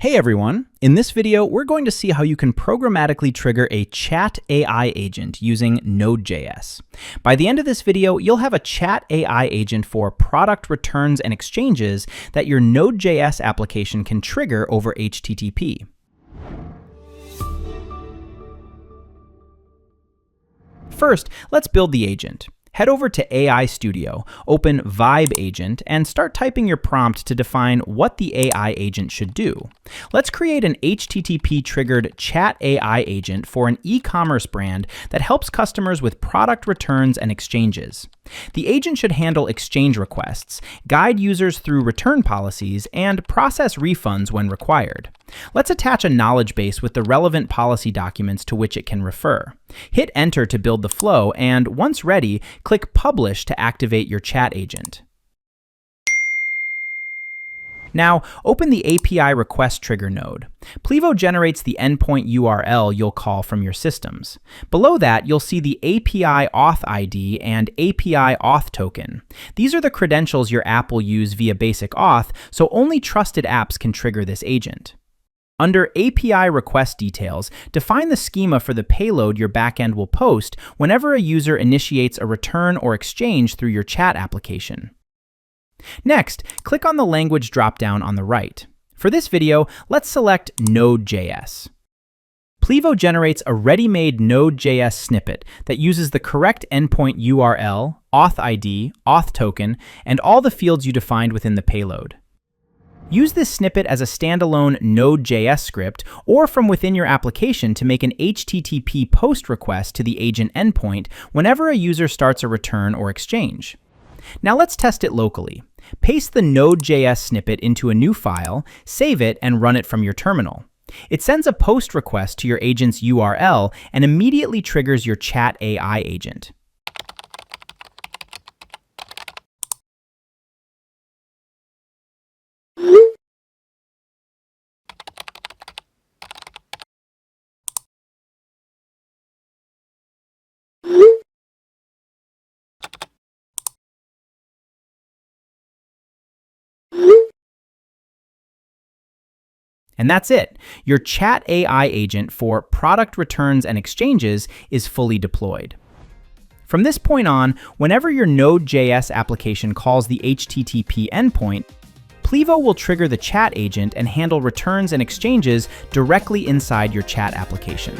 Hey everyone! In this video, we're going to see how you can programmatically trigger a chat AI agent using Node.js. By the end of this video, you'll have a chat AI agent for product returns and exchanges that your Node.js application can trigger over HTTP. First, let's build the agent. Head over to AI Studio, open Vibe Agent, and start typing your prompt to define what the AI agent should do. Let's create an HTTP-triggered chat AI agent for an e-commerce brand that helps customers with product returns and exchanges. The agent should handle exchange requests, guide users through return policies, and process refunds when required. Let's attach a knowledge base with the relevant policy documents to which it can refer. Hit Enter to build the flow, and once ready, click Publish to activate your chat agent. Now, open the API request trigger node. Plivo generates the endpoint URL you'll call from your systems. Below that, you'll see the API auth ID and API auth token. These are the credentials your app will use via basic auth, so only trusted apps can trigger this agent. Under API request details, define the schema for the payload your backend will post whenever a user initiates a return or exchange through your chat application. Next, click on the language dropdown on the right. For this video, let's select Node.js. Plivo generates a ready-made Node.js snippet that uses the correct endpoint URL, auth ID, auth token, and all the fields you defined within the payload. Use this snippet as a standalone Node.js script or from within your application to make an HTTP post request to the agent endpoint whenever a user starts a return or exchange. Now let's test it locally. Paste the Node.js snippet into a new file, save it, and run it from your terminal. It sends a post request to your agent's URL and immediately triggers your chat AI agent. And that's it. Your chat AI agent for product returns and exchanges is fully deployed. From this point on, whenever your Node.js application calls the HTTP endpoint, Plivo will trigger the chat agent and handle returns and exchanges directly inside your chat application.